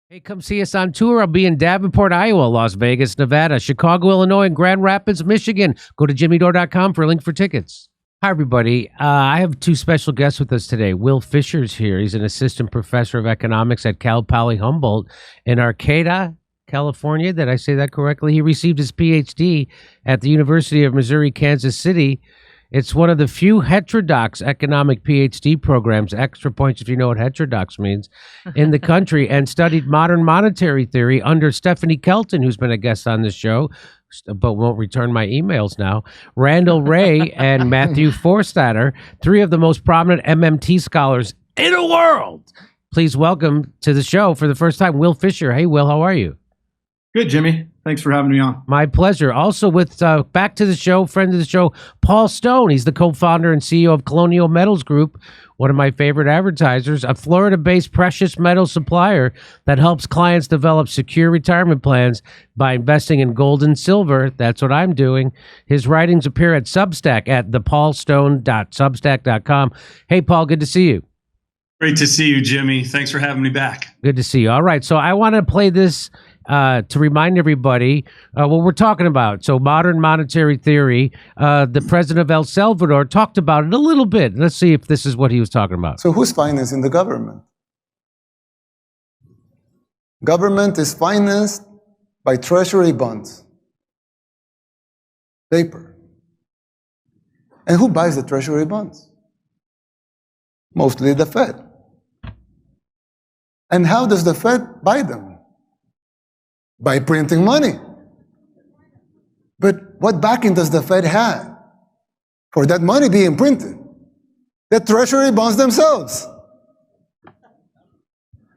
Hey, come see us on tour. I'll be in Davenport, Iowa, Las Vegas, Nevada, Chicago, Illinois, and Grand Rapids, Michigan. Go to jimmydore.com for a link for tickets. Hi, everybody. I have two special guests with us today. Will Fisher's here. He's an assistant professor of economics at Cal Poly Humboldt in Arcata, California. Did I say that correctly? He received his PhD at the University of Missouri, Kansas City. It's one of the few heterodox economic PhD programs, extra points if you know what heterodox means, in the country, and studied modern monetary theory under Stephanie Kelton, who's been a guest on this show, but won't return my emails now, Randall Ray, and Matthew Forstater, three of the most prominent MMT scholars in the world. Please welcome to the show for the first time, Will Fisher. Hey, Will, how are you? Good, Jimmy. Thanks for having me on. My pleasure. Also with back to the show, friend of the show, Paul Stone. He's the co-founder and CEO of Colonial Metals Group, one of my favorite advertisers, a Florida-based precious metal supplier that helps clients develop secure retirement plans by investing in gold and silver. That's what I'm doing. His writings appear at Substack at thepaulstone.substack.com. Hey, Paul, good to see you. Great to see you, Jimmy. Thanks for having me back. Good to see you. All right, so I want to play this to remind everybody what we're talking about. So modern monetary theory, the president of El Salvador talked about it a little bit. Let's see if this is what he was talking about. So who's financing the government? Government is financed by treasury bonds, paper. And who buys the treasury bonds? Mostly the Fed. And how does the Fed buy them? By printing money. But what backing does the Fed have for that money being printed? The treasury bonds themselves.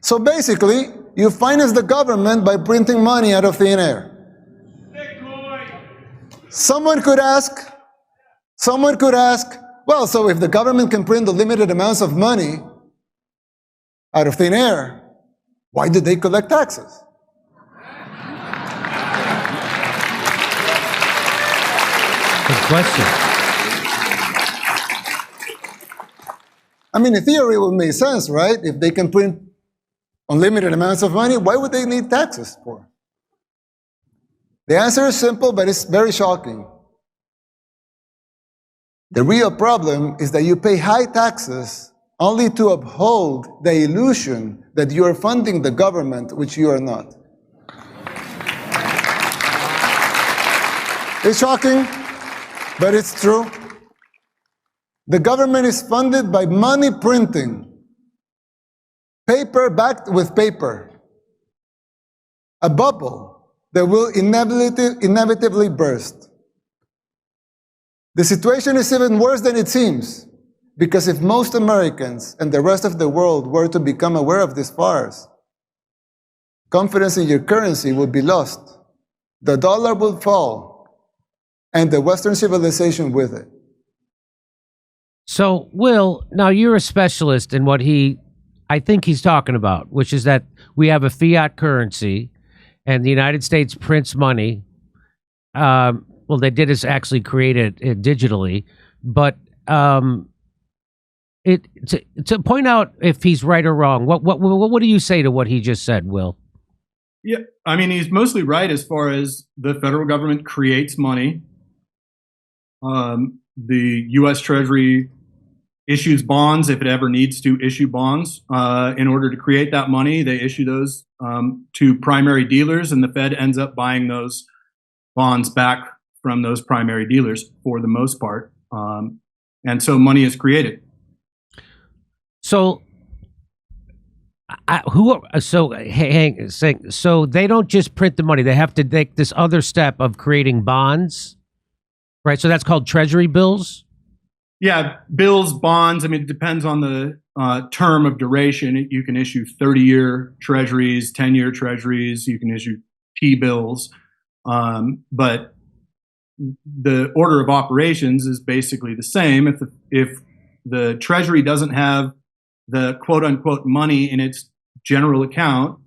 So basically, you finance the government by printing money out of thin air. Someone could ask, well, so if the government can print the limited amounts of money out of thin air, why did they collect taxes? Good question. I mean, in theory, it would make sense, right? If they can print unlimited amounts of money, why would they need taxes for? The answer is simple, but it's very shocking. The real problem is that you pay high taxes only to uphold the illusion that you are funding the government, which you are not. It's shocking, but it's true. The government is funded by money printing, paper backed with paper, a bubble that will inevitably burst. The situation is even worse than it seems, because if most Americans and the rest of the world were to become aware of this farce, confidence in your currency would be lost, the dollar will fall, and the Western civilization with it. So, Will, now you're a specialist in what I think he's talking about, which is that we have a fiat currency and the United States prints money. Well, they did is actually create it digitally, but to point out if he's right or wrong, what do you say to what he just said, Will? Yeah, I mean, he's mostly right as far as the federal government creates money. The U.S. Treasury issues bonds if it ever needs to issue bonds. In order to create that money, they issue those to primary dealers, and the Fed ends up buying those bonds back from those primary dealers for the most part. And so money is created. So, so they don't just print the money; they have to take this other step of creating bonds, right? So that's called treasury bills. Yeah, bills, bonds. I mean, it depends on the term of duration. You can issue 30-year treasuries, 10-year treasuries. You can issue T-bills, but the order of operations is basically the same. If the Treasury doesn't have the quote-unquote money in its general account,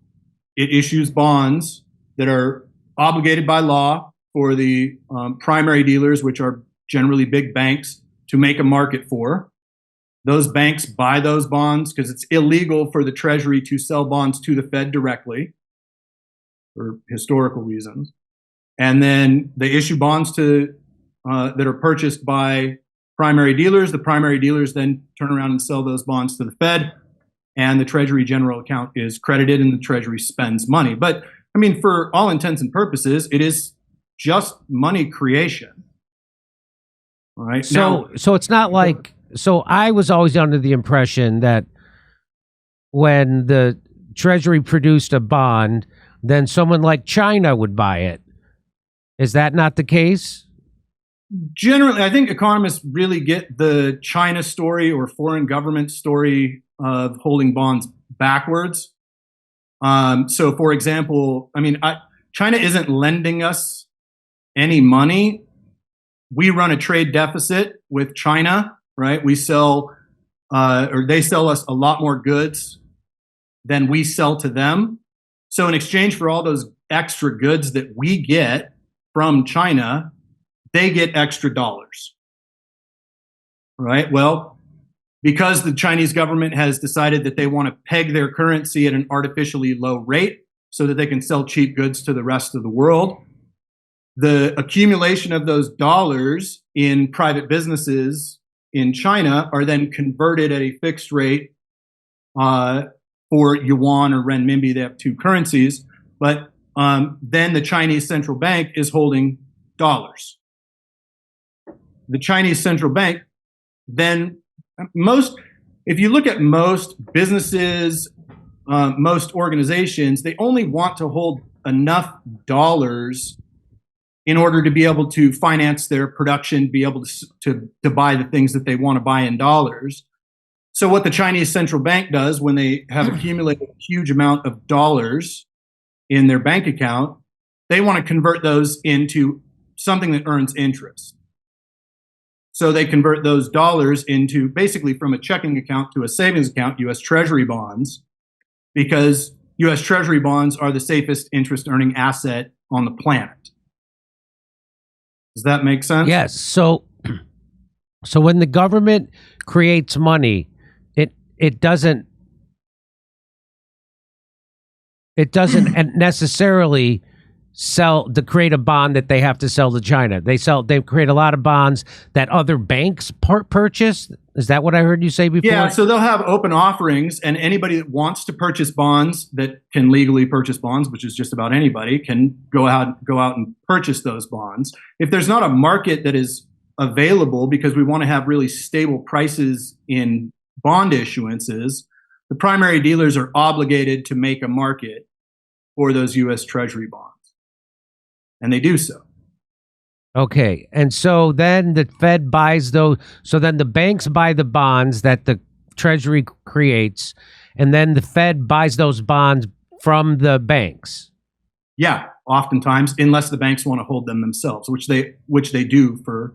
it issues bonds that are obligated by law for the primary dealers, which are generally big banks, to make a market for. Those banks buy those bonds because it's illegal for the Treasury to sell bonds to the Fed directly for historical reasons. And then they issue bonds to that are purchased by primary dealers. The primary dealers then turn around and sell those bonds to the Fed, and the Treasury general account is credited and the Treasury spends money. But I mean, for all intents and purposes, it is just money creation. All right. So it's not like, so I was always under the impression that when the Treasury produced a bond, then someone like China would buy it. Is that not the case? Generally, I think economists really get the China story or foreign government story of holding bonds backwards. So, for example, I mean, China isn't lending us any money. We run a trade deficit with China, right? We sell, or they sell us a lot more goods than we sell to them. So, in exchange for all those extra goods that we get from China, they get extra dollars, right? Well, because the Chinese government has decided that they want to peg their currency at an artificially low rate so that they can sell cheap goods to the rest of the world, the accumulation of those dollars in private businesses in China are then converted at a fixed rate for yuan or renminbi. They have two currencies, but then the Chinese central bank is holding dollars. The Chinese central bank then if you look at most businesses, most organizations, they only want to hold enough dollars in order to be able to finance their production, be able to buy the things that they want to buy in dollars. So what the Chinese central bank does when they have accumulated a huge amount of dollars in their bank account, they want to convert those into something that earns interest. So they convert those dollars into basically from a checking account to a savings account, U.S. Treasury bonds, because U.S. Treasury bonds are the safest interest earning asset on the planet. Does that make sense? Yes. So when the government creates money, it doesn't necessarily sell to create a bond that they have to sell to China. They create a lot of bonds that other banks purchase. Is that what I heard you say before? Yeah, so they'll have open offerings, and anybody that wants to purchase bonds, that can legally purchase bonds, which is just about anybody, can go out and purchase those bonds. If there's not a market that is available, because we want to have really stable prices in bond issuances, the primary dealers are obligated to make a market for those U.S. Treasury bonds. And they do so. Okay. And so then the Fed buys those. So then the banks buy the bonds that the Treasury creates. And then the Fed buys those bonds from the banks. Yeah, oftentimes, unless the banks want to hold them themselves, which they do for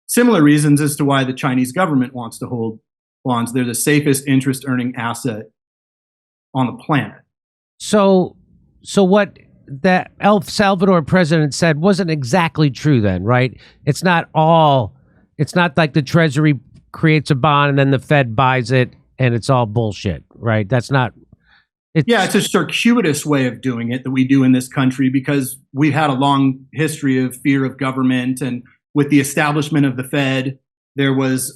similar reasons as to why the Chinese government wants to hold bonds. They're the safest interest earning asset on the planet. So what that El Salvador president said wasn't exactly true then, right? It's not like the Treasury creates a bond and then the Fed buys it and it's all bullshit, right? That's not. It's a circuitous way of doing it that we do in this country because we've had a long history of fear of government, and with the establishment of the Fed, there was,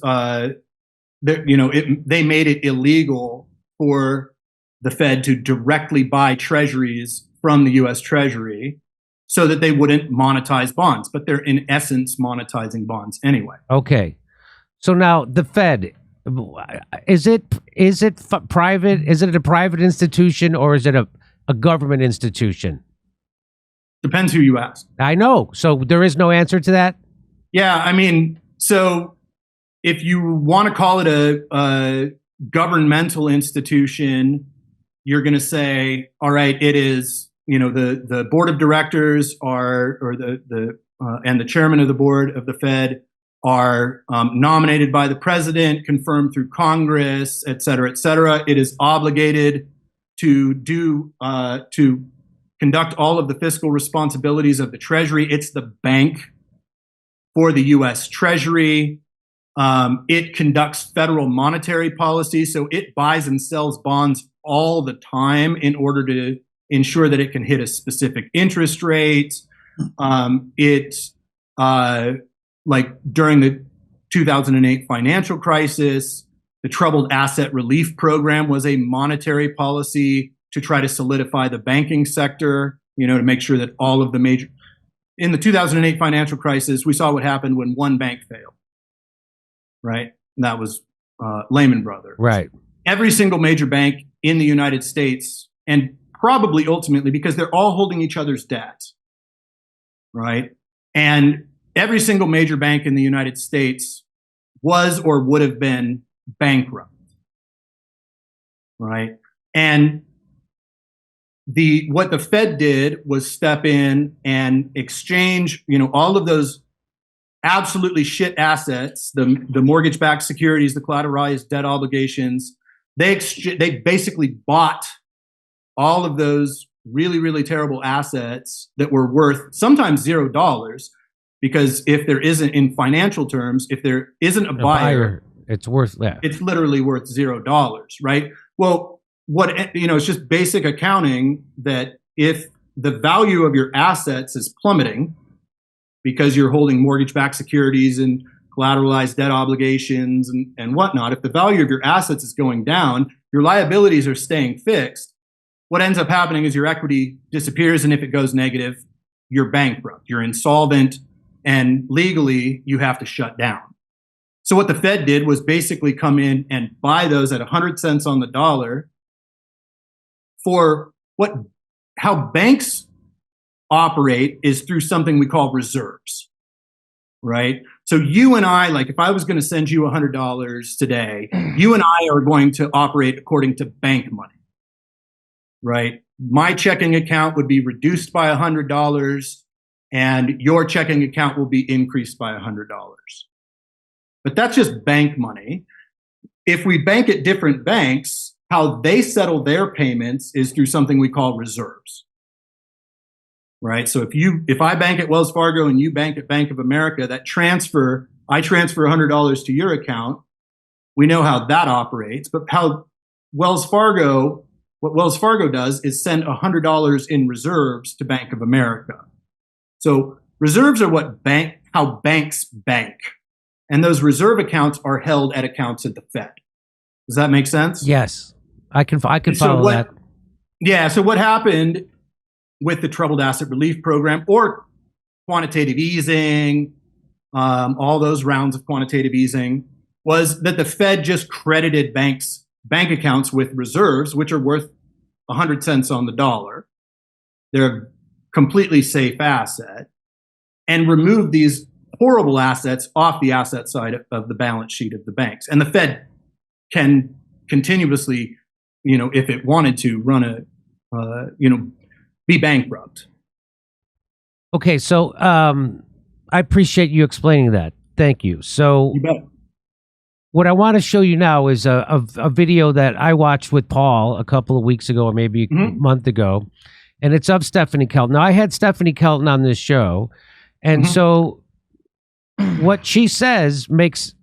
they made it illegal for the Fed to directly buy treasuries from the U.S. Treasury so that they wouldn't monetize bonds, but they're in essence monetizing bonds anyway. Okay. So now the Fed, is it private? Is it a private institution or is it a government institution? Depends who you ask. I know. So there is no answer to that? Yeah, I mean, so if you want to call it a governmental institution, you're going to say, all right, it is, the board of directors and the chairman of the board of the Fed are nominated by the president, confirmed through Congress, et cetera, et cetera. It is obligated to conduct all of the fiscal responsibilities of the Treasury. It's the bank for the U.S. Treasury. It conducts federal monetary policy, so it buys and sells bonds all the time in order to ensure that it can hit a specific interest rate. Like during the 2008 financial crisis, the Troubled Asset Relief Program was a monetary policy to try to solidify the banking sector, to make sure that all of the major... In the 2008 financial crisis, we saw what happened when one bank failed, right? And that was Lehman Brothers. Right. Every single major bank in the United States, and probably ultimately because they're all holding each other's debt, right? And every single major bank in the United States was or would have been bankrupt, right? And what the Fed did was step in and exchange, all of those absolutely shit assets, the mortgage-backed securities, the collateralized debt obligations. They basically bought all of those really, really terrible assets that were worth sometimes $0, because if there isn't, in financial terms, if there isn't a buyer, it's worth that. It's literally worth $0, right? Well, it's just basic accounting that if the value of your assets is plummeting because you're holding mortgage-backed securities and collateralized debt obligations and whatnot, if the value of your assets is going down, your liabilities are staying fixed. What ends up happening is your equity disappears, and if it goes negative, you're bankrupt, you're insolvent, and legally you have to shut down. So what the Fed did was basically come in and buy those at 100 cents on the dollar. For how banks operate is through something we call reserves, right? So you and I, like if I was going to send you $100 today, you and I are going to operate according to bank money, right? My checking account would be reduced by $100 and your checking account will be increased by $100. But that's just bank money. If we bank at different banks, how they settle their payments is through something we call reserves, right? So if I bank at Wells Fargo and you bank at Bank of America, I transfer $100 to your account. We know how that operates, but what Wells Fargo does is send $100 in reserves to Bank of America. So reserves are how banks bank, and those reserve accounts are held at accounts at the Fed. Does that make sense? Yes. I can follow that. Yeah. So what happened with the Troubled Asset Relief Program or quantitative easing, all those rounds of quantitative easing, was that the Fed just credited bank accounts with reserves, which are worth 100 cents on the dollar. They're a completely safe asset, and removed these horrible assets off the asset side of the balance sheet of the banks. And the Fed can continuously, if it wanted to, run be bankrupt. Okay, so I appreciate you explaining that. Thank you. So You bet. what I want to show you now is a video that I watched with Paul a couple of weeks ago, or maybe a month ago, and it's of Stephanie Kelton. Now, I had Stephanie Kelton on this show, and so what she says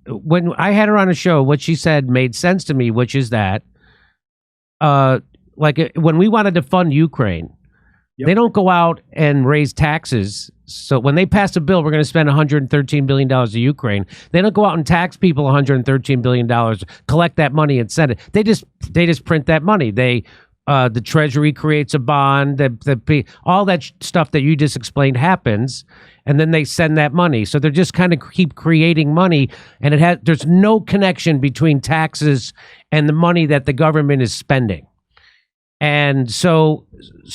when I had her on a show, what she said made sense to me, which is that when we wanted to fund Ukraine, they don't go out and raise taxes. So when they pass a bill, we're going to spend $113 billion to Ukraine. They don't go out and tax people $113 billion, collect that money and send it. They just print that money. The Treasury creates a bond. All that stuff that you just explained happens, and then they send that money. So they're just kind of keep creating money, and there's no connection between taxes and the money that the government is spending. And so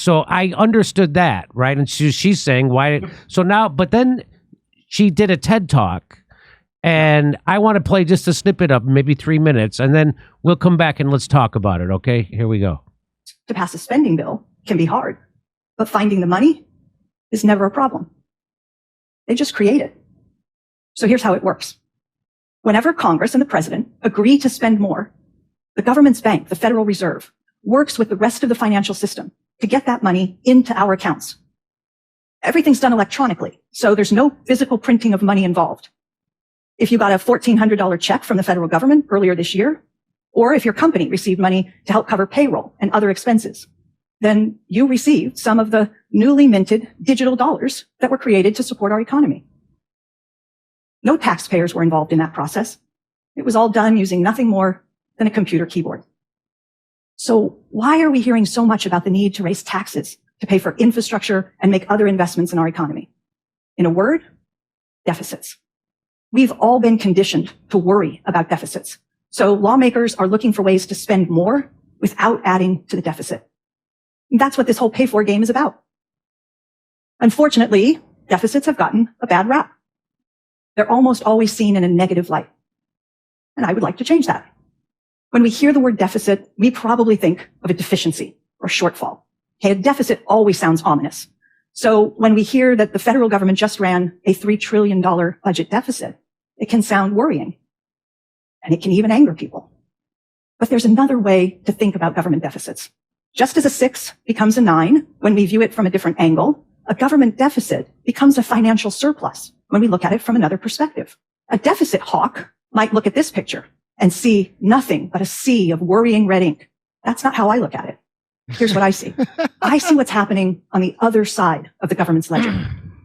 I understood that, right? And she's saying why. So now, but then she did a TED Talk, and I want to play just a snippet of maybe 3 minutes, and then we'll come back and let's talk about it. Okay, here we go. To pass a spending bill can be hard, but finding the money is never a problem. They just create it. So here's how it works. Whenever Congress and the president agree to spend more, the government's bank, the Federal Reserve, works with the rest of the financial system to get that money into our accounts. Everything's done electronically, so there's no physical printing of money involved. if you got a $1,400 check from the federal government earlier this year, or if your company received money to help cover payroll and other expenses, then you received some of the newly minted digital dollars that were created to support our economy. No taxpayers were involved in that process. It was all done using nothing more than a computer keyboard. So why are we hearing so much about the need to raise taxes to pay for infrastructure and make other investments in our economy? In a word, deficits. We've all been conditioned to worry about deficits. So lawmakers are looking for ways to spend more without adding to the deficit. And that's what this whole pay-for game is about. Unfortunately, deficits have gotten a bad rap. They're almost always seen in a negative light. And I would like to change that. When we hear the word deficit, we probably think of a deficiency or shortfall. Okay, a deficit always sounds ominous. So when we hear that the federal government just ran a $3 trillion budget deficit, it can sound worrying. And it can even anger people. But there's another way to think about government deficits. Just as a 6 becomes a 9 when we view it from a different angle, a government deficit becomes a financial surplus when we look at it from another perspective. A deficit hawk might look at this picture and see nothing but a sea of worrying red ink. That's not how I look at it. Here's what I see. I see what's happening on the other side of the government's ledger.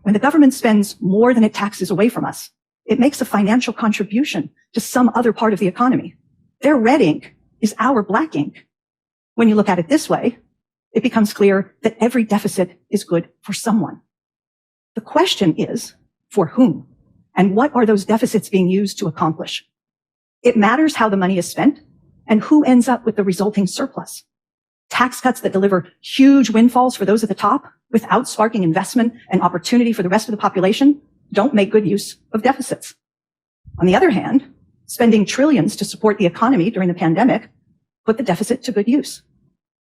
When the government spends more than it taxes away from us, it makes a financial contribution to some other part of the economy. Their red ink is our black ink. When you look at it this way, it becomes clear that every deficit is good for someone. The question is, for whom? And what are those deficits being used to accomplish? It matters how the money is spent and who ends up with the resulting surplus. Tax cuts that deliver huge windfalls for those at the top without sparking investment and opportunity for the rest of the population don't make good use of deficits. On the other hand, spending trillions to support the economy during the pandemic put the deficit to good use.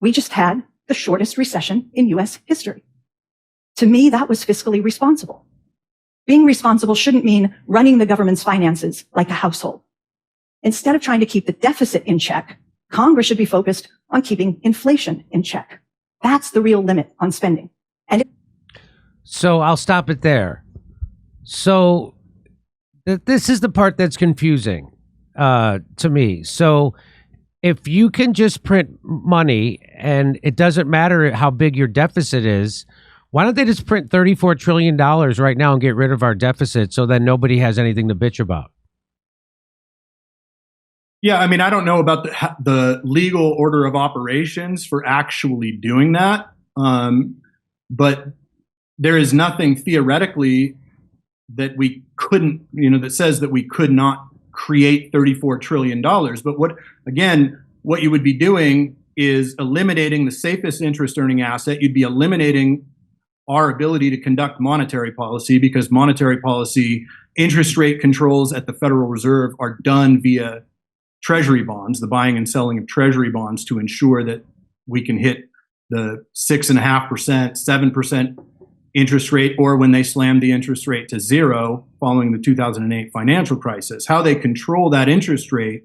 We just had the shortest recession in U.S. history. To me, that was fiscally responsible. Being responsible shouldn't mean running the government's finances like a household. Instead of trying to keep the deficit in check, Congress should be focused on keeping inflation in check. That's the real limit on spending. So I'll stop it there. So this is the part that's confusing to me. So if you can just print money and it doesn't matter how big your deficit is, why don't they just print $34 trillion right now and get rid of our deficit so then nobody has anything to bitch about? Yeah, I mean, I don't know about the legal order of operations for actually doing that, but there is nothing theoretically that we couldn't, that says that we could not create $34 trillion. But what you would be doing is eliminating the safest interest earning asset. You'd be eliminating our ability to conduct monetary policy because monetary policy interest rate controls at the Federal Reserve are done via treasury bonds, the buying and selling of treasury bonds to ensure that we can hit the 6.5%, 7% interest rate, or when they slammed the interest rate to zero following the 2008 financial crisis. How they control that interest rate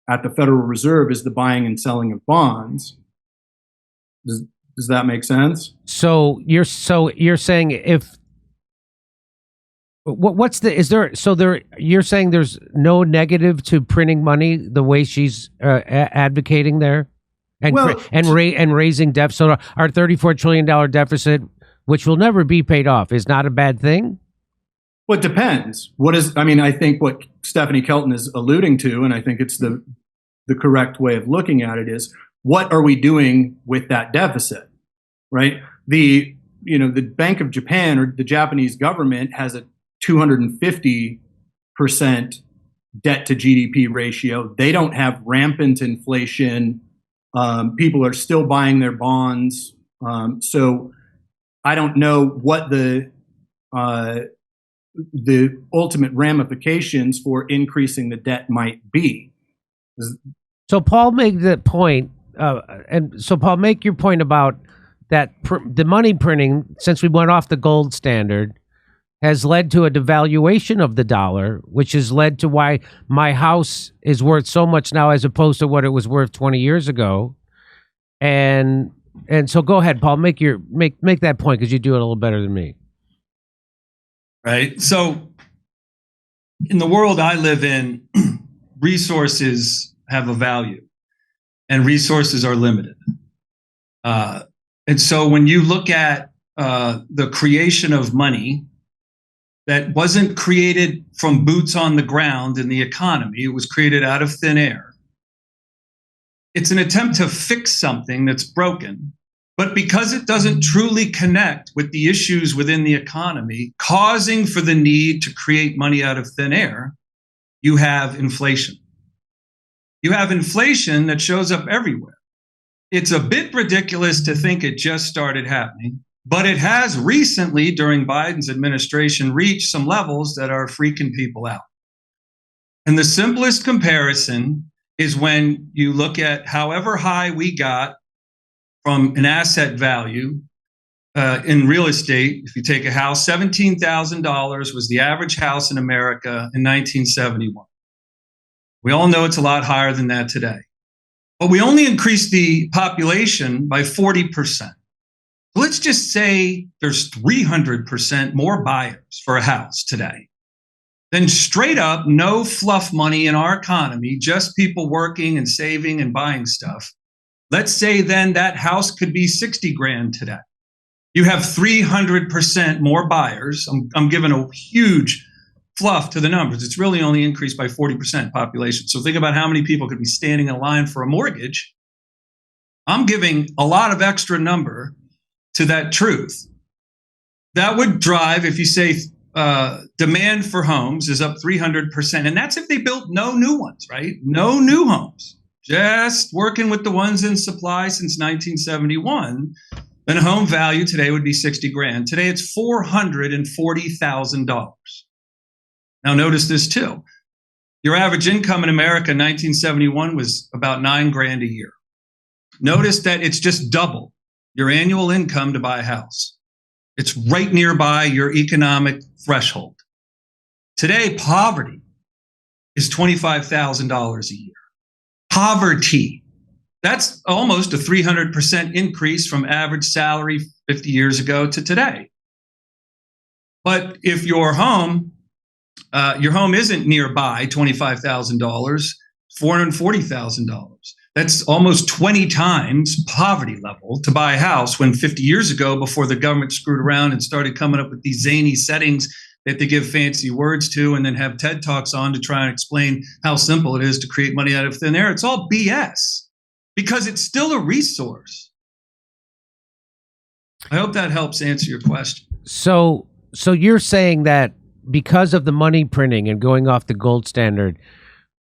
at the Federal Reserve is the buying and selling of bonds. Does that make sense? So you're saying you're saying there's no negative to printing money the way she's advocating there, and raising debt. So our $34 trillion deficit, which will never be paid off, is not a bad thing? Well, it depends. I think what Stephanie Kelton is alluding to, and I think it's the correct way of looking at it, is what are we doing with that deficit, right? The Bank of Japan or the Japanese government has a 250% debt to GDP ratio. They don't have rampant inflation. People are still buying their bonds. So I don't know what the ultimate ramifications for increasing the debt might be. So Paul made that point, Paul, make your point about that the money printing, since we went off the gold standard, has led to a devaluation of the dollar, which has led to why my house is worth so much now as opposed to what it was worth 20 years ago. And so go ahead, Paul, make that point because you do it a little better than me. Right. So in the world I live in, resources have a value, and resources are limited. And so when you look at the creation of money that wasn't created from boots on the ground in the economy, it was created out of thin air. It's an attempt to fix something that's broken, but because it doesn't truly connect with the issues within the economy, causing for the need to create money out of thin air, you have inflation. You have inflation that shows up everywhere. It's a bit ridiculous to think it just started happening, but it has recently, during Biden's administration, reached some levels that are freaking people out. And the simplest comparison is when you look at however high we got from an asset value in real estate. If you take a house, $17,000 was the average house in America in 1971. We all know it's a lot higher than that today. But we only increased the population by 40%. Let's just say there's 300% more buyers for a house today. Then straight up, no fluff money in our economy, just people working and saving and buying stuff. Let's say then that house could be 60 grand today. You have 300% more buyers. I'm giving a huge fluff to the numbers. It's really only increased by 40% population. So think about how many people could be standing in line for a mortgage. I'm giving a lot of extra number to that truth. That would drive, if you say demand for homes is up 300%, and that's if they built no new ones, right? No new homes, just working with the ones in supply since 1971, then home value today would be 60 grand. Today it's $440,000. Now notice this too. Your average income in America in 1971 was about 9 grand a year. Notice that it's just double your annual income to buy a house. It's right nearby your economic threshold. Today, poverty is $25,000 a year. Poverty. That's almost a 300% increase from average salary 50 years ago to today. But if your home isn't nearby $25,000, $440,000. That's almost 20 times poverty level to buy a house, when 50 years ago, before the government screwed around and started coming up with these zany settings that they give fancy words to and then have TED Talks on to try and explain how simple it is to create money out of thin air. It's all BS because it's still a resource. I hope that helps answer your question. So you're saying that because of the money printing and going off the gold standard,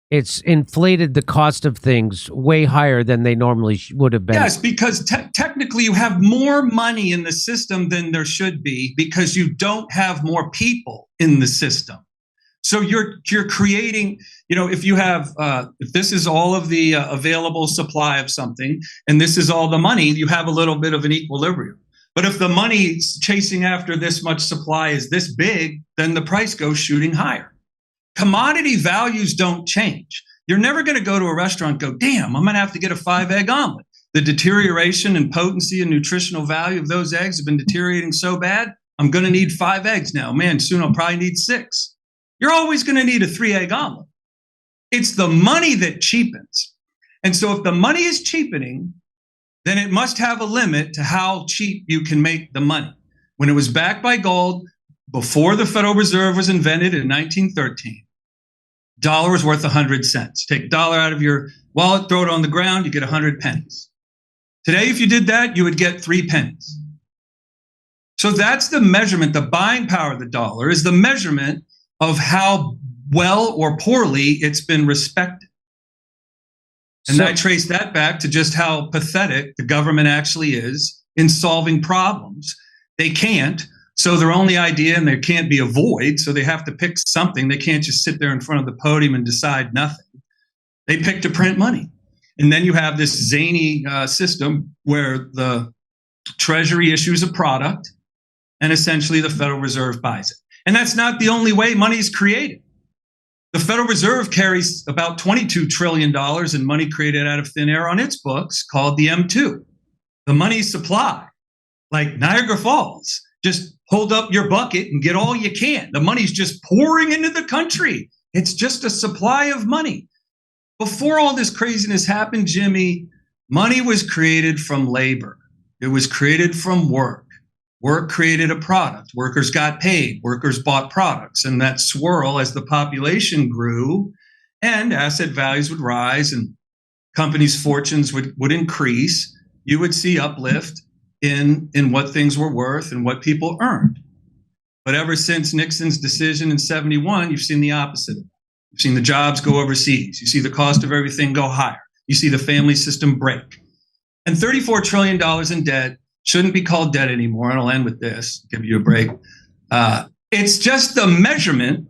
it's inflated the cost of things way higher than they normally would have been. Yes, because technically you have more money in the system than there should be because you don't have more people in the system. So you're creating, if you have, if this is all of the available supply of something and this is all the money, you have a little bit of an equilibrium. But if the money chasing after this much supply is this big, then the price goes shooting higher. Commodity values don't change. You're never going to go to a restaurant and go, damn, I'm going to have to get a 5-egg omelet. The deterioration and potency and nutritional value of those eggs have been deteriorating so bad, I'm going to need 5 eggs now. Man, soon I'll probably need 6. You're always going to need a 3-egg omelet. It's the money that cheapens. And so if the money is cheapening, then it must have a limit to how cheap you can make the money. When it was backed by gold, before the Federal Reserve was invented in 1913, dollar was worth 100 cents. Take a dollar out of your wallet, throw it on the ground, you get 100 pennies. Today, if you did that, you would get 3 pennies. So that's the measurement. The buying power of the dollar is the measurement of how well or poorly it's been respected. And I trace that back to just how pathetic the government actually is in solving problems. They can't. So their only idea, and there can't be a void, so they have to pick something. They can't just sit there in front of the podium and decide nothing. They pick to print money. And then you have this zany system where the Treasury issues a product and essentially the Federal Reserve buys it. And that's not the only way money is created. The Federal Reserve carries about $22 trillion in money created out of thin air on its books called the M2, the money supply. Like Niagara Falls just hold up your bucket and get all you can. The money's just pouring into the country. It's just a supply of money. Before all this craziness happened, Jimmy, money was created from labor. It was created from work. Work created a product. Workers got paid. Workers bought products. And that swirl, as the population grew and asset values would rise and companies' fortunes would increase, you would see uplift in what things were worth and what people earned. But ever since Nixon's decision in 71, you've seen the opposite. You've seen the jobs go overseas. You see the cost of everything go higher. You see the family system break. And $34 trillion in debt shouldn't be called debt anymore. And I'll end with this, give you a break. It's just the measurement.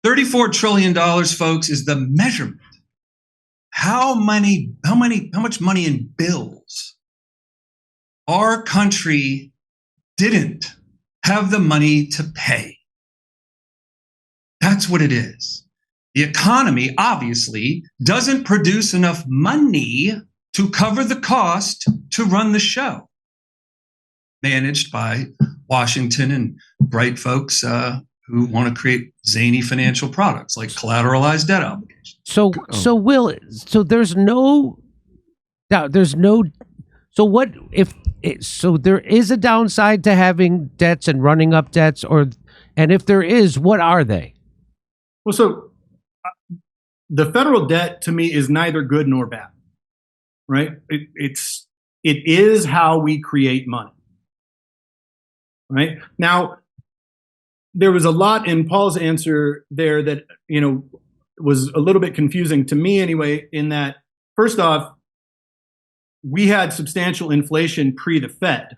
$34 trillion, folks, is the measurement. How much money in bills our country didn't have the money to pay. That's what it is. The economy obviously doesn't produce enough money to cover the cost to run the show, managed by Washington and bright folks who want to create zany financial products like collateralized debt obligations. So Will, so there's no doubt. So what if? So there is a downside to having debts and running up debts, and if there is, what are they? Well, so the federal debt to me is neither good nor bad, right? It is how we create money, right? Now, there was a lot in Paul's answer there that, was a little bit confusing to me anyway, in that, first off, we had substantial inflation pre the Fed,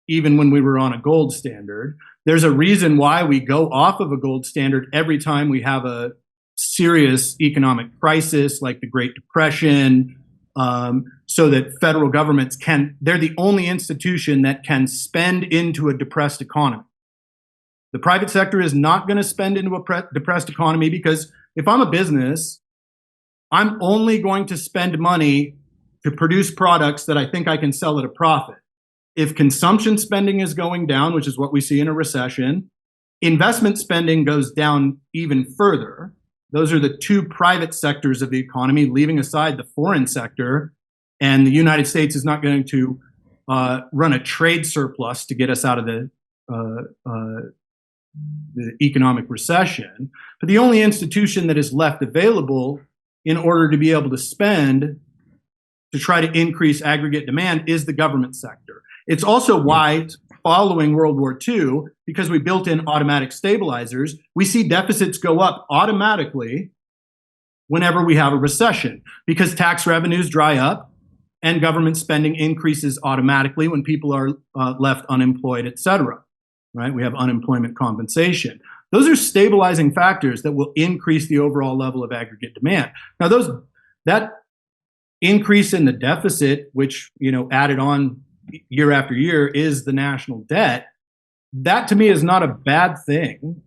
even when we were on a gold standard. There's a reason why we go off of a gold standard every time we have a serious economic crisis like the Great Depression, so that federal governments they're the only institution that can spend into a depressed economy. The private sector is not going to spend into a depressed economy, because if I'm a business, I'm only going to spend money to produce products that I think I can sell at a profit. If consumption spending is going down, which is what we see in a recession, investment spending goes down even further. Those are the two private sectors of the economy, leaving aside the foreign sector. And the United States is not going to run a trade surplus to get us out of the economic recession. But the only institution that is left available in order to be able to spend to try to increase aggregate demand is the government sector. It's also why, following World War II, because we built in automatic stabilizers, we see deficits go up automatically whenever we have a recession, because tax revenues dry up and government spending increases automatically when people are left unemployed, et cetera. Right? We have unemployment compensation. Those are stabilizing factors that will increase the overall level of aggregate demand. Now, that increase in the deficit, which added on year after year, is the national debt. That to me is not a bad thing.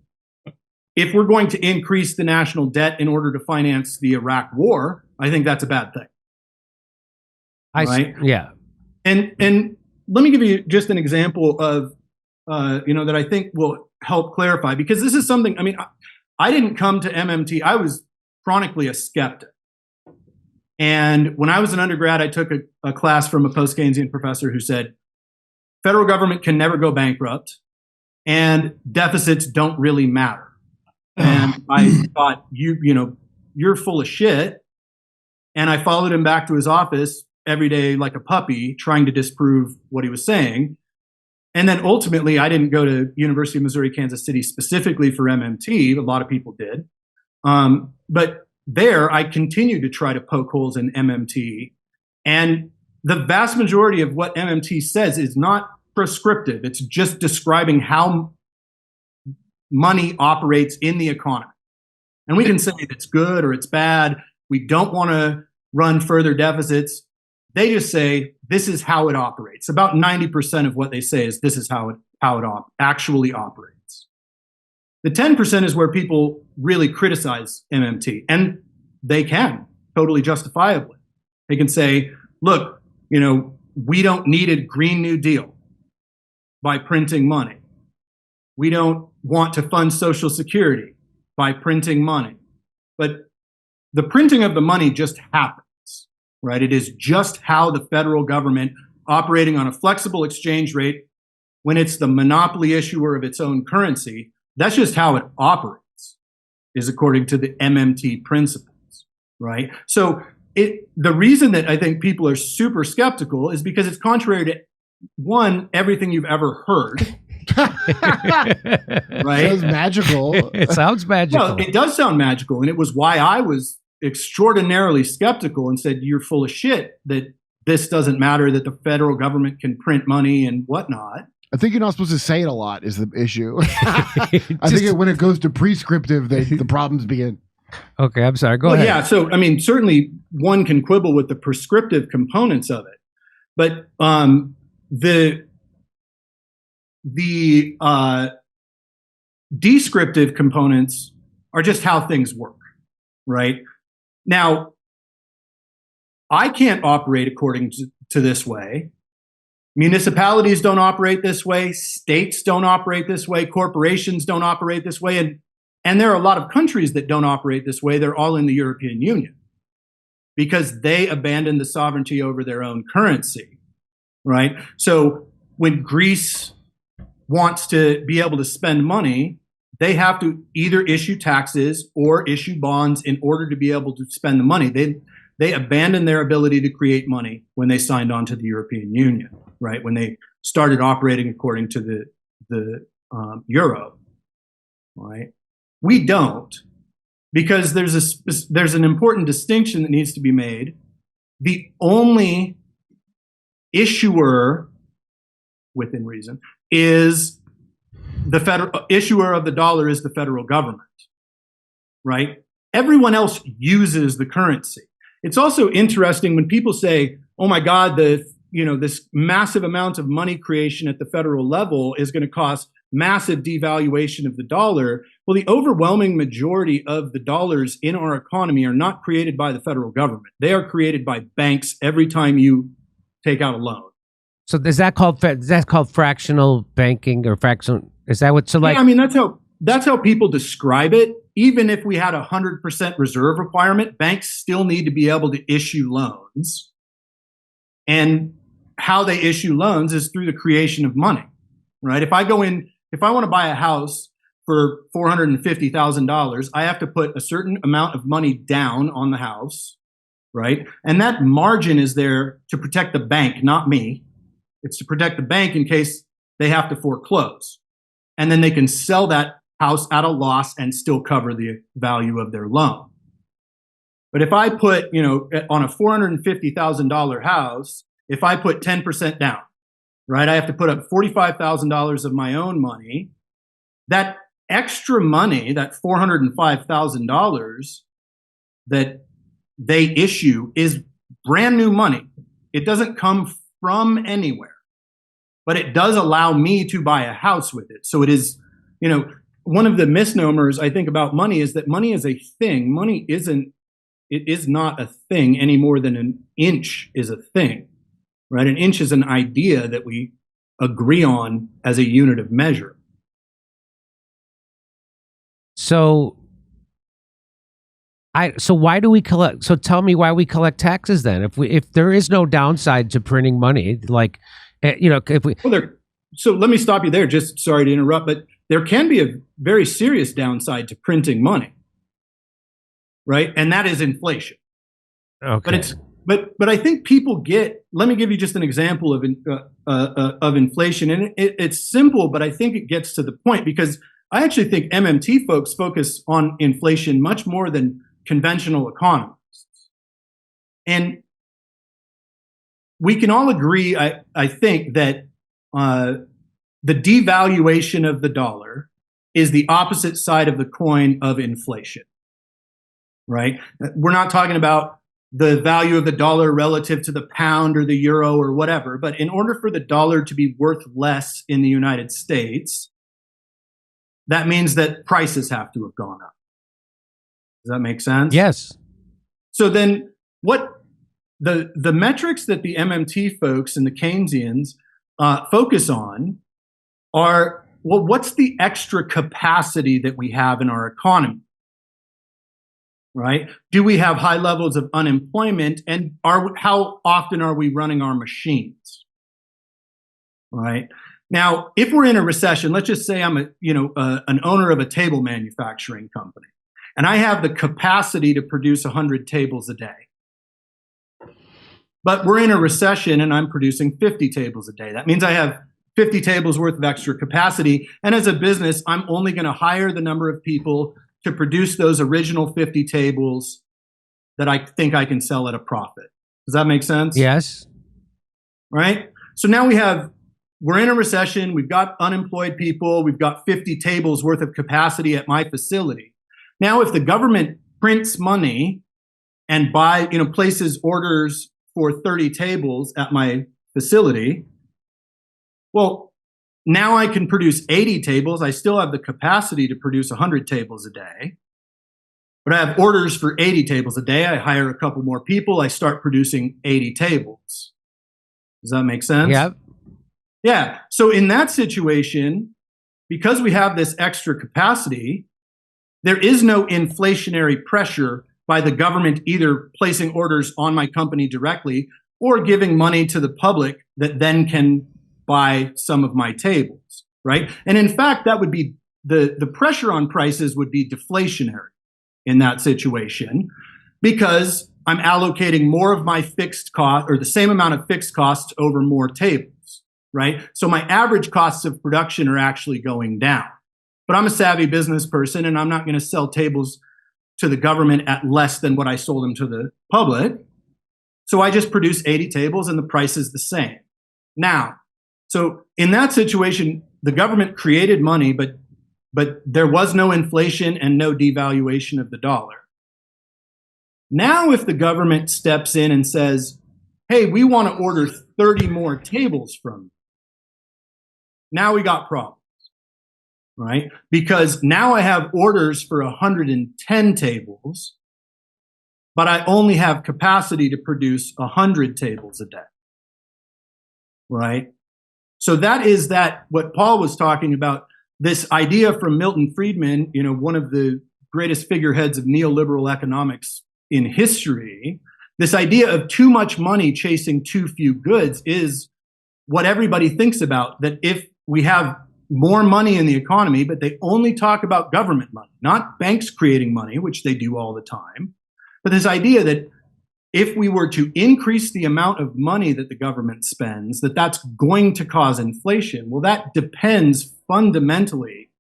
If we're going to increase the national debt in order to finance the Iraq War, I think that's a bad thing. Right? Yeah. And let me give you just an example of that I think will help clarify, because this is something. I mean, I didn't come to MMT. I was chronically a skeptic. And when I was an undergrad, I took a class from a post-Keynesian professor who said, federal government can never go bankrupt and deficits don't really matter. And I thought, you're full of shit. And I followed him back to his office every day like a puppy, trying to disprove what he was saying. And then ultimately, I didn't go to University of Missouri, Kansas City specifically for MMT. A lot of people did. But there, I continue to try to poke holes in MMT. And the vast majority of what MMT says is not prescriptive. It's just describing how money operates in the economy. And we can say it's good or it's bad. We don't want to run further deficits. They just say, this is how it operates. About 90% of what they say is this is how it actually operates. The 10% is where people really criticize MMT, and they can, totally justifiably. They can say, look, we don't need a Green New Deal by printing money. we don't want to fund Social Security by printing money. But the printing of the money just happens, right? It is just how the federal government, operating on a flexible exchange rate, when it's the monopoly issuer of its own currency, that's just how it operates, is according to the MMT principles, right? So the reason that I think people are super skeptical is because it's contrary to, one, everything you've ever heard. Right? Sounds magical. It sounds magical. Well, it does sound magical, and it was why I was extraordinarily skeptical and said, you're full of shit, that this doesn't matter, that the federal government can print money and whatnot. I think you're not supposed to say it a lot is the issue. I think when it goes to prescriptive, the problems begin. Okay, I'm sorry. Go ahead. Yeah, so I mean, certainly one can quibble with the prescriptive components of it, but the descriptive components are just how things work, right? Now, I can't operate according to this way. Municipalities don't operate this way. States don't operate this way. Corporations don't operate this way. And there are a lot of countries that don't operate this way. They're all in the European Union because they abandoned the sovereignty over their own currency, right? So when Greece wants to be able to spend money, they have to either issue taxes or issue bonds in order to be able to spend the money. They abandoned their ability to create money when they signed on to the European Union, right? When they started operating according to the euro, right? We don't, because there's an important distinction that needs to be made. The only issuer, within reason, is the federal issuer of the dollar is the federal government, right? Everyone else uses the currency. It's also interesting when people say, "Oh my God, this massive amount of money creation at the federal level is going to cause massive devaluation of the dollar." Well, the overwhelming majority of the dollars in our economy are not created by the federal government. They are created by banks every time you take out a loan. So is that called fractional banking or fractional? Is that what? So like, yeah, I mean, that's how people describe it. Even if we had 100% reserve requirement, banks still need to be able to issue loans. And how they issue loans is through the creation of money, right? If I want to buy a house for $450,000, I have to put a certain amount of money down on the house, right? And that margin is there to protect the bank, not me. It's to protect the bank in case they have to foreclose. And then they can sell that house at a loss and still cover the value of their loan. But if I put, on a $450,000 house, if I put 10% down, right, I have to put up $45,000 of my own money. That extra money, that $405,000 that they issue, is brand new money. It doesn't come from anywhere, but it does allow me to buy a house with it. So it is, one of the misnomers I think about money is that money is a thing. Money it is not a thing any more than an inch is a thing, right? An inch is an idea that we agree on as a unit of measure. So why do we collect? So tell me why we collect taxes then. If there is no downside to printing money, like, if we. Well, so let me stop you there. Just sorry to interrupt, but there can be a very serious downside to printing money, right? And that is inflation. Okay. But I think people get. Let me give you just an example of inflation, and it's simple, but I think it gets to the point because I actually think MMT folks focus on inflation much more than conventional economists. And we can all agree, I think, that the devaluation of the dollar is the opposite side of the coin of inflation, right? We're not talking about the value of the dollar relative to the pound or the euro or whatever, but in order for the dollar to be worth less in the United States, that means that prices have to have gone up. Does that make sense? Yes. So then what the metrics that the MMT folks and the Keynesians focus on are well, what's the extra capacity that we have in our economy? Right? Do we have high levels of unemployment, and how often are we running our machines? Right? Now, if we're in a recession, let's just say I'm an owner of a table manufacturing company, and I have the capacity to produce 100 tables a day. But we're in a recession and I'm producing 50 tables a day. That means I have 50 tables worth of extra capacity. And as a business, I'm only going to hire the number of people to produce those original 50 tables that I think I can sell at a profit. Does that make sense? Yes. Right? So now we're in a recession. We've got unemployed people. We've got 50 tables worth of capacity at my facility. Now, if the government prints money and places orders for 30 tables at my facility, well, now I can produce 80 tables. I still have the capacity to produce 100 tables a day, but I have orders for 80 tables a day. I hire a couple more people. I start producing 80 tables. Does that make sense? Yep. Yeah. So in that situation, because we have this extra capacity, there is no inflationary pressure by the government either placing orders on my company directly or giving money to the public that then can buy some of my tables, right? And in fact, that would be the pressure on prices would be deflationary in that situation because I'm allocating more of my fixed cost or the same amount of fixed costs over more tables, right? So my average costs of production are actually going down. But I'm a savvy business person and I'm not going to sell tables to the government at less than what I sold them to the public. So I just produce 80 tables and the price is the same. Now, so in that situation, the government created money, but there was no inflation and no devaluation of the dollar. Now, if the government steps in and says, hey, we want to order 30 more tables from you, now we got problems. Right? Because now I have orders for 110 tables, but I only have capacity to produce 100 tables a day. Right? So that is what Paul was talking about, this idea from Milton Friedman, one of the greatest figureheads of neoliberal economics in history. This idea of too much money chasing too few goods is what everybody thinks about, that if we have more money in the economy, but they only talk about government money, not banks creating money, which they do all the time. But this idea that if we were to increase the amount of money that the government spends, that's going to cause inflation. Well, that depends fundamentally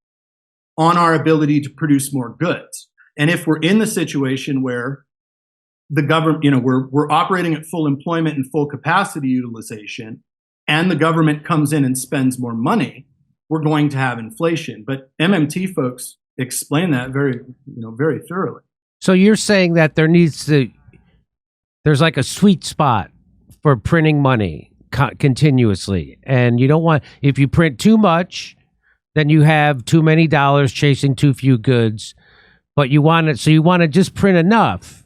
on our ability to produce more goods. And if we're in the situation where the government, we're operating at full employment and full capacity utilization, and the government comes in and spends more money, we're going to have inflation. But MMT folks explain that very thoroughly. So you're saying that there's like a sweet spot for printing money continuously. And you don't want, if you print too much, then you have too many dollars chasing too few goods. But you want to just print enough.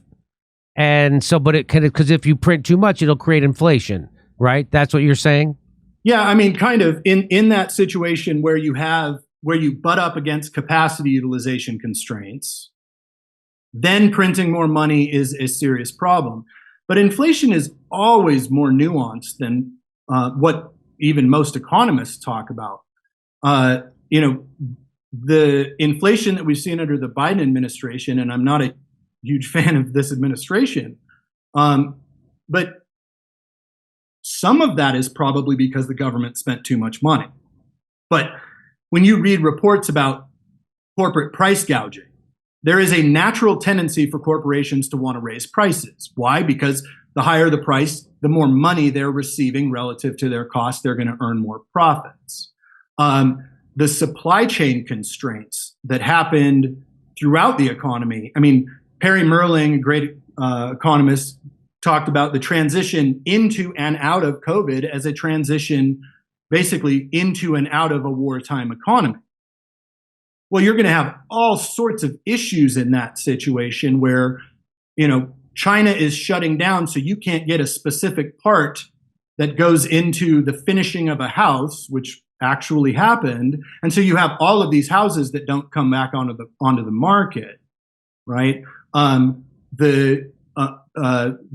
And so, but it can, because if you print too much, it'll create inflation, right? That's what you're saying? Yeah, I mean, kind of in that situation where you butt up against capacity utilization constraints, then printing more money is a serious problem. But inflation is always more nuanced than what even most economists talk about. The inflation that we've seen under the Biden administration, and I'm not a huge fan of this administration, but some of that is probably because the government spent too much money. But when you read reports about corporate price gouging, there is a natural tendency for corporations to want to raise prices. Why? Because the higher the price, the more money they're receiving relative to their cost, they're going to earn more profits. The supply chain constraints that happened throughout the economy. I mean, Perry Merling, a great economist, talked about the transition into and out of COVID as a transition basically into and out of a wartime economy. Well, you're going to have all sorts of issues in that situation where, China is shutting down, so you can't get a specific part that goes into the finishing of a house, which actually happened. And so you have all of these houses that don't come back onto the market, right? The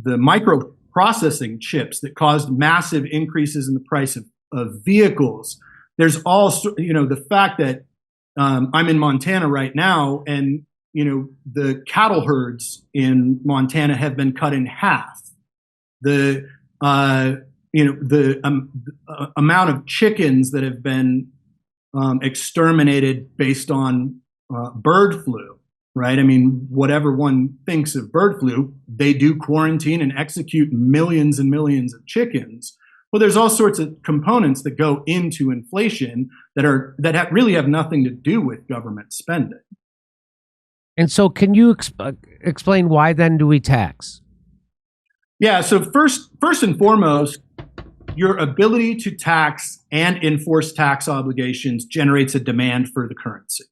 microprocessing chips that caused massive increases in the price of vehicles. There's also, the fact that I'm in Montana right now, and the cattle herds in Montana have been cut in half. The amount of chickens that have been exterminated based on bird flu, right? I mean, whatever one thinks of bird flu, they do quarantine and execute millions and millions of chickens. Well, there's all sorts of components that go into inflation that really have nothing to do with government spending. And so can you explain why then do we tax? Yeah, so first and foremost, your ability to tax and enforce tax obligations generates a demand for the currency,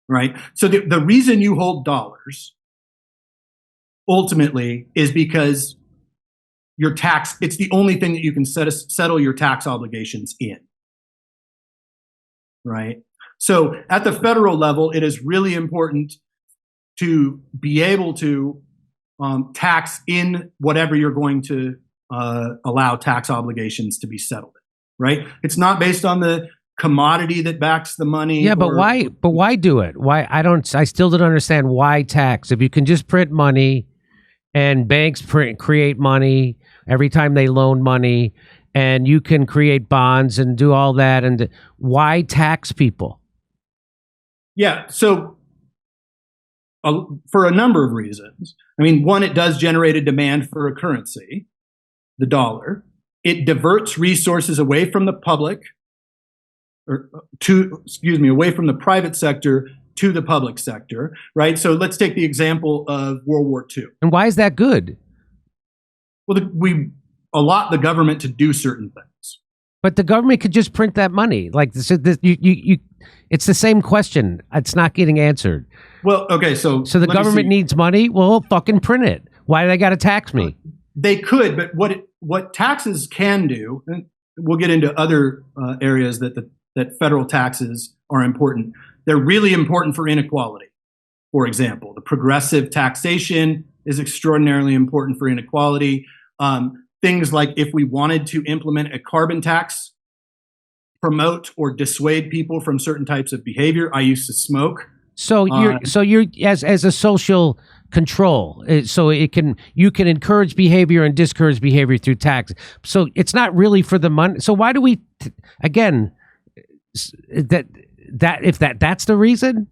right? So the reason you hold dollars ultimately is because it's the only thing that you can settle your tax obligations in, right? So at the federal level, it is really important to be able to tax in whatever you're going to allow tax obligations to be settled, right? It's not based on the commodity that backs the money. Yeah, but why do it? I still don't understand why tax. If you can just print money and banks create money every time they loan money, and you can create bonds and do all that, and why tax people? Yeah, so for a number of reasons. I mean, one, it does generate a demand for a currency, the dollar. It diverts resources away from the public, away from the private sector to the public sector, right? So let's take the example of World War II. And why is that good? Well, we allot the government to do certain things. But the government could just print that money. Like it's the same question. It's not getting answered. Well, okay, so the government needs money. Well, fucking print it. Why do they got to tax me? They could, but what taxes can do, and we'll get into other areas that federal taxes are important. They're really important for inequality. For example, the progressive taxation is extraordinarily important for inequality. Things like if we wanted to implement a carbon tax, promote or dissuade people from certain types of behavior. I used to smoke. So you're as a social control. So you can encourage behavior and discourage behavior through tax. So it's not really for the money. So why do we again that's the reason?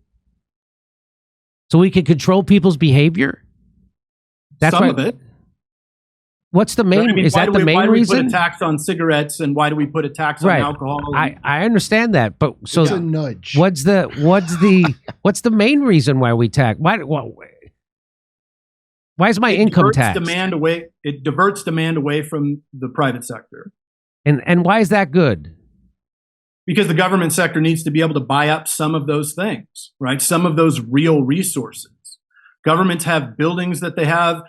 So we can control people's behavior? That's some of it. What's the main? Is that the main reason? Why do we put a tax on cigarettes and why do we put a tax on alcohol? I understand that, but so it's a nudge. What's the main reason why we tax? Why is my income taxed? It diverts demand away from the private sector. And why is that good? Because the government sector needs to be able to buy up some of those things, right? Some of those real resources. Governments have buildings that they have.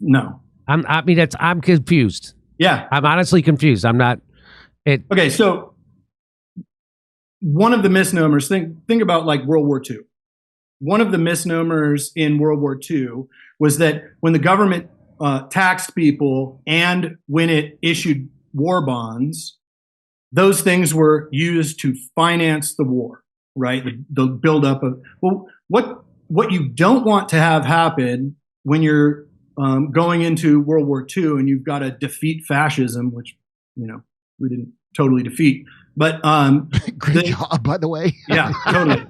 No. I'm confused. Yeah. I'm honestly confused. I'm not. Okay, so one of the misnomers, think about like World War II. One of the misnomers in World War II was that when the government taxed people and when it issued war bonds, those things were used to finance the war, right? The buildup of, what you don't want to have happen when you're going into World War II and you've got to defeat fascism, which, we didn't totally defeat, but great job, by the way. Yeah, totally.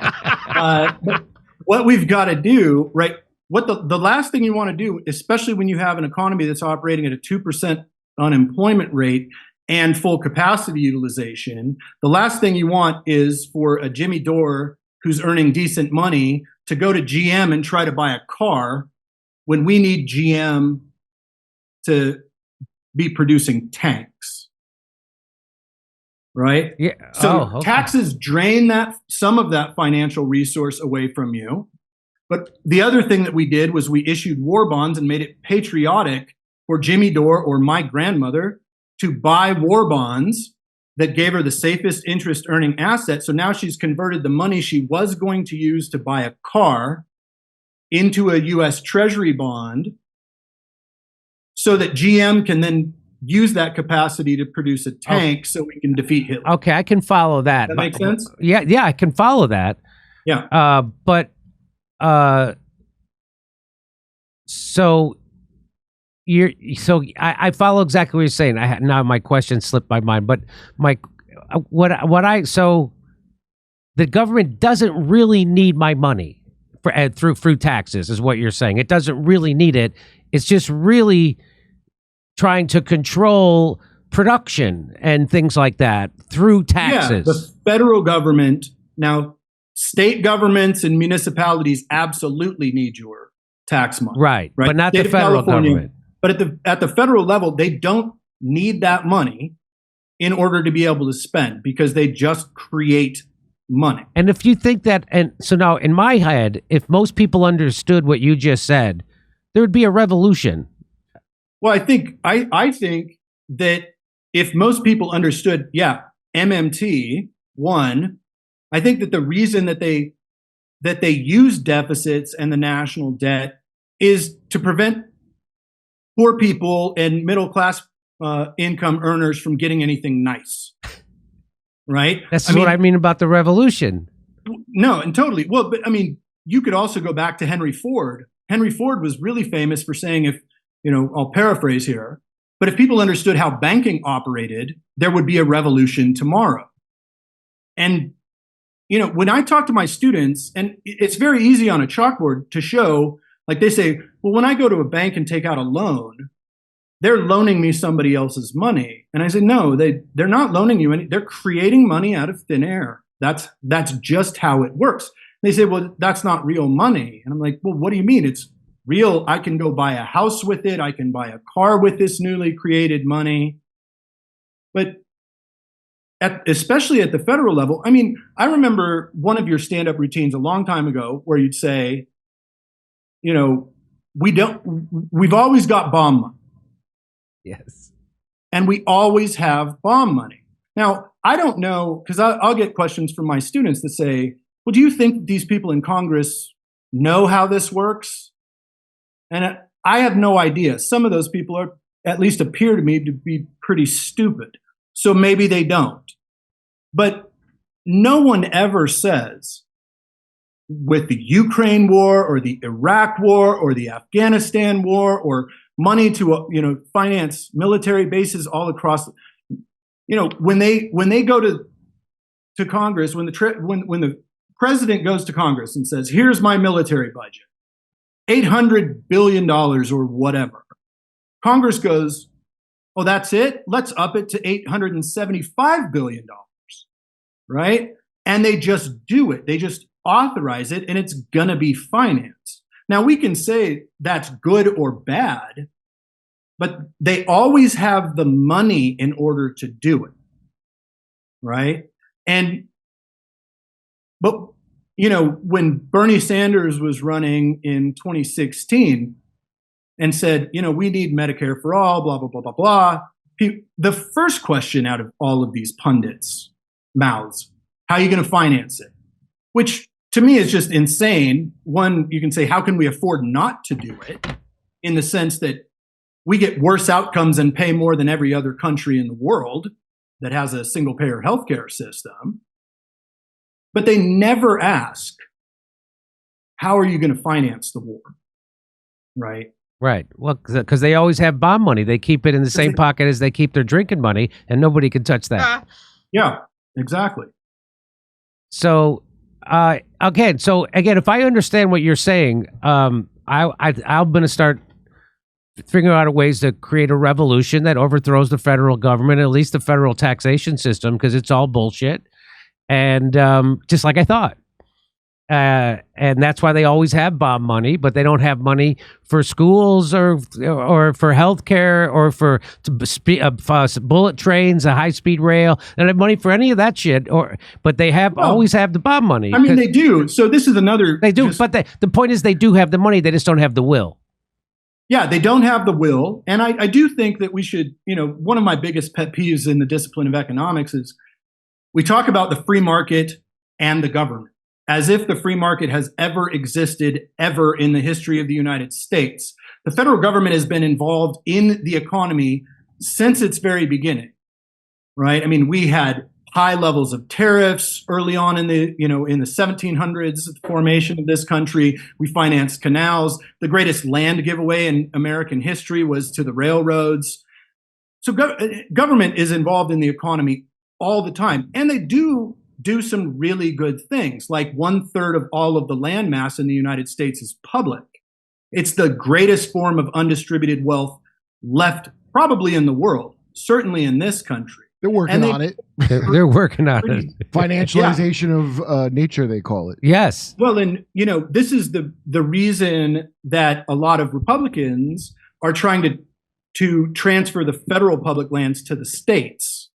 But what we've got to do, right? What the last thing you want to do, especially when you have an economy that's operating at a 2% unemployment rate and full capacity utilization, the last thing you want is for a Jimmy Dore who's earning decent money to go to GM and try to buy a car when we need GM to be producing tanks, right? Yeah. So taxes drain some of that financial resource away from you. But the other thing that we did was we issued war bonds and made it patriotic for Jimmy Dore or my grandmother to buy war bonds that gave her the safest interest earning asset. So now she's converted the money she was going to use to buy a car into a US Treasury bond so that GM can then use that capacity to produce a tank so we can defeat Hitler. Okay, I can follow that. That make sense? Yeah, I can follow that. Yeah. So I follow exactly what you're saying. Now my question slipped my mind, but so the government doesn't really need my money through taxes, is what you're saying. It doesn't really need it. It's just really trying to control production and things like that through taxes. Yeah, the federal government, now state governments and municipalities absolutely need your tax money. Right. But not State the of federal California, government. But at the federal level, they don't need that money in order to be able to spend because they just create money. And if you think that, and so now in my head, if most people understood what you just said, there would be a revolution. Well, I think that if most people understood, MMT, one, I think that the reason that they use deficits and the national debt is to prevent poor people and middle class income earners from getting anything nice. Right? That's what I mean about the revolution. No, and totally. Well, but I mean, you could also go back to Henry Ford. Henry Ford was really famous for saying, I'll paraphrase here, but if people understood how banking operated, there would be a revolution tomorrow. And, when I talk to my students, and it's very easy on a chalkboard to show, like they say, well, when I go to a bank and take out a loan, they're loaning me somebody else's money. And I say, no, they're not loaning you any. They're creating money out of thin air. That's just how it works. They say, well, that's not real money. And I'm like, well, what do you mean? It's real. I can go buy a house with it. I can buy a car with this newly created money. But especially at the federal level, I mean, I remember one of your stand-up routines a long time ago where you'd say, we've always got bomb money. Yes. And we always have bomb money. Now, I don't know, because I'll get questions from my students that say, well, do you think these people in Congress know how this works? And I have no idea. Some of those people at least appear to me to be pretty stupid. So maybe they don't. But no one ever says, with the Ukraine war or the Iraq war or the Afghanistan war or money to finance military bases all across, when they go to Congress, when the president goes to Congress and says, here's my military budget, $800 billion or whatever, Congress goes, oh, that's it? Let's up it to $875 billion, right? And they just do it. They just authorize it, and it's going to be financed. Now, we can say that's good or bad, but they always have the money in order to do it, right? But when Bernie Sanders was running in 2016 and said, we need Medicare for all, blah, blah, blah, blah, blah, the first question out of all of these pundits' mouths, how are you going to finance it? Which to me is just insane. One, you can say, how can we afford not to do it? In the sense that we get worse outcomes and pay more than every other country in the world that has a single payer healthcare system. But they never ask, how are you going to finance the war? Right? Right. Well, because they always have bomb money. They keep it in the same pocket as they keep their drinking money, and nobody can touch that. Yeah, exactly. So, if I understand what you're saying, I'm going to start figuring out ways to create a revolution that overthrows the federal government, at least the federal taxation system, because it's all bullshit. And just like I thought. And that's why they always have bomb money, but they don't have money for schools or for healthcare or for bullet trains, a high-speed rail. They don't have money for any of that shit. But they always have the bomb money. I mean, they do. So this is another. They do, but the point is they do have the money. They just don't have the will. Yeah, they don't have the will. And I do think that we should, one of my biggest pet peeves in the discipline of economics is we talk about the free market and the government as if the free market has ever existed ever in the history of the United States. The federal government has been involved in the economy since its very beginning, right? I mean, we had high levels of tariffs early on in the 1700s, the formation of this country. We financed canals. The greatest land giveaway in American history was to the railroads. So government is involved in the economy all the time. And they do some really good things. Like 1/3 of all of the land mass in the United States is public. It's the greatest form of undistributed wealth left probably in the world, certainly in this country. They're working on it. They're working on it. Financialization of nature, they call it. Yes. Well, and this is the reason that a lot of Republicans are trying to transfer the federal public lands to the states,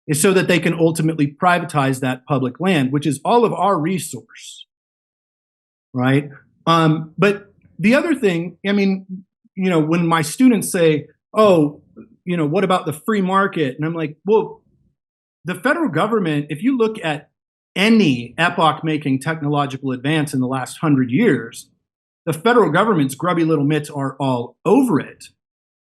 is so that they can ultimately privatize that public land, which is all of our resource, right? But the other thing, I mean, when my students say, "Oh, what about the free market?" And I'm like, well, the federal government, if you look at any epoch-making technological advance in the last 100 years, the federal government's grubby little mitts are all over it,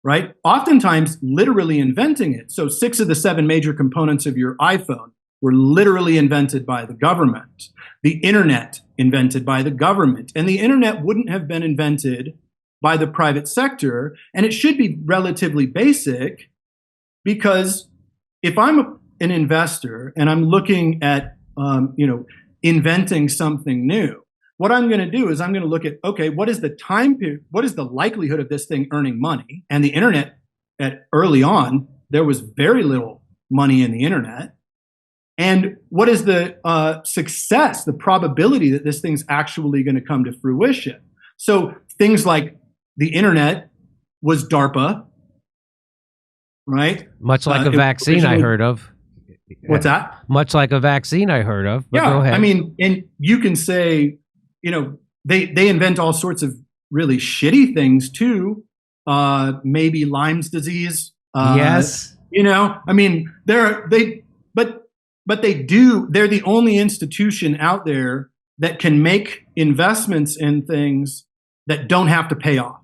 right? Oftentimes literally inventing it. So 6 of the 7 major components of your iPhone were literally invented by the government. The internet invented by the government. And the internet wouldn't have been invented by the private sector. And it should be relatively basic, because if I'm an investor and I'm looking at, inventing something new, what I'm going to do is I'm going to look at, okay, what is the time period? What is the likelihood of this thing earning money? And the internet, early on, there was very little money in the internet. And what is the success, the probability that this thing's actually going to come to fruition? So things like the internet was DARPA, right? Much like a vaccine I heard of. What's that? Much like a vaccine I heard of. But go ahead. I mean, and you can say, they invent all sorts of really shitty things too. Maybe Lyme's disease. Yes. I mean, they're the only institution out there that can make investments in things that don't have to pay off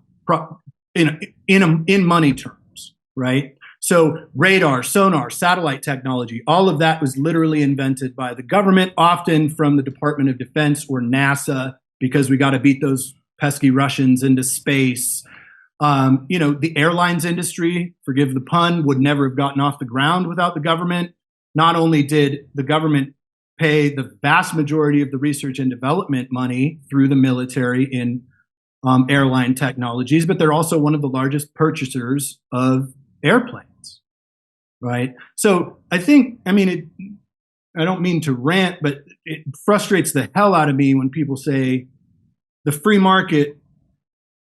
in money terms, right? So radar, sonar, satellite technology, all of that was literally invented by the government, often from the Department of Defense or NASA, because we got to beat those pesky Russians into space. The airlines industry, forgive the pun, would never have gotten off the ground without the government. Not only did the government pay the vast majority of the research and development money through the military in airline technologies, but they're also one of the largest purchasers of airplanes, right? So I think, I don't mean to rant, but it frustrates the hell out of me when people say the free market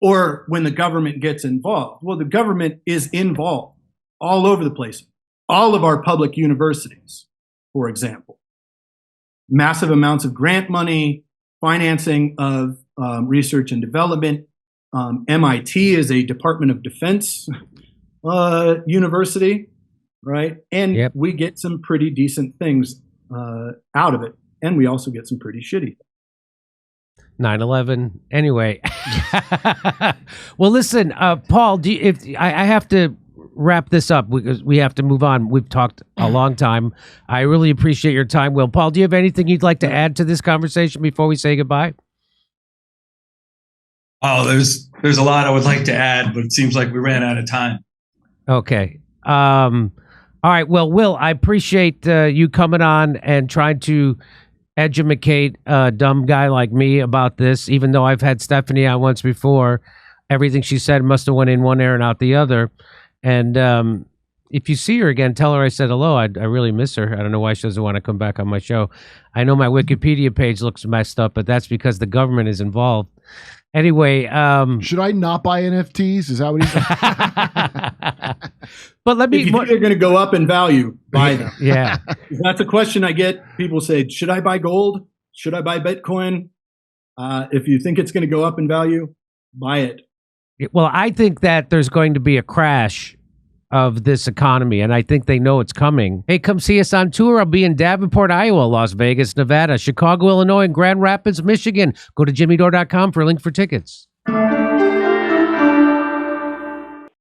or when the government gets involved. Well, the government is involved all over the place. All of our public universities, for example, massive amounts of grant money, financing of research and development. MIT is a Department of Defense university, right? And we get some pretty decent things out of it. And we also get some pretty shitty things. 9/11. Anyway. Well, listen, Paul, I have to wrap this up because we have to move on. We've talked a long time. I really appreciate your time, Will. Paul, do you have anything you'd like to add to this conversation before we say goodbye? Oh, there's a lot I would like to add, but it seems like we ran out of time. Okay. All right. Well, Will, I appreciate you coming on and trying to educate a dumb guy like me about this, even though I've had Stephanie on once before. Everything she said must have went in one ear and out the other. And if you see her again, tell her I said hello. I really miss her. I don't know why she doesn't want to come back on my show. I know my Wikipedia page looks messed up, but that's because the government is involved. Anyway, should I not buy NFTs? Is that what he's But let me. If you think they're going to go up in value, buy them. Yeah, that's a question I get. People say, "Should I buy gold? Should I buy Bitcoin?" If you think it's going to go up in value, buy it. Well, I think that there's going to be a crash of this economy, and I think they know it's coming. Hey, come see us on tour. I'll be in Davenport, Iowa, Las Vegas, Nevada, Chicago, Illinois, and Grand Rapids, Michigan. Go to jimmydore.com for a link for tickets.